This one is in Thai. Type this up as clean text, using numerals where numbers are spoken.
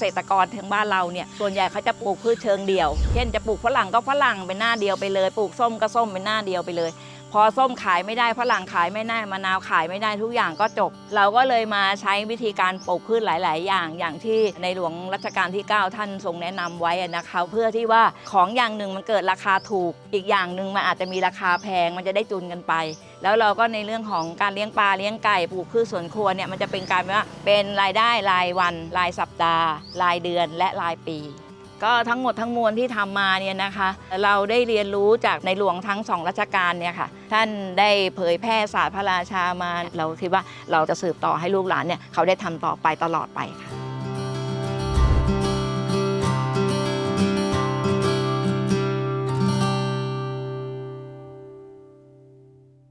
ษตรกรทางบ้านเราเนี่ยส่วนใหญ่เขาจะปลูกพืชเชิงเดี่ยวเช่นจะปลูกฝรั่งก็ฝรั่งเป็นหน้าเดียวไปเลยปลูกส้มก็ส้มเป็นหน้าเดียวไปเลยพอส้มขายไม่ได้ฝรั่งขายไม่ได้มะนาวขายไม่ได้ทุกอย่างก็จบเราก็เลยมาใช้วิธีการปลูกพืชหลาย ๆ อย่างที่ในหลวงรัชกาลที่ 9 ท่านทรงแนะนำไว้นะคะเพื่อที่ว่าของอย่างหนึ่งมันเกิดราคาถูกอีกอย่างหนึ่งมันอาจจะมีราคาแพงมันจะได้จุนกันไปแล้วเราก็ในเรื่องของการเลี้ยงปลาเลี้ยงไก่ปลูกพืชสวนครัวเนี่ยมันจะเป็นการว่าเป็นรายได้รายวันรายสัปดาห์รายเดือนและรายปีก็ทั้งหมดทั้งมวลที่ทำมาเนี่ยนะคะเราได้เรียนรู้จากในหลวงทั้งสองรัชกาลเนี่ยค่ะท่านได้เผยแพร่ศาสตร์พระราชามาเราคิดว่าเราจะสืบต่อให้ลูกหลานเนี่ยเขาได้ทำต่อไปตลอดไปค่ะ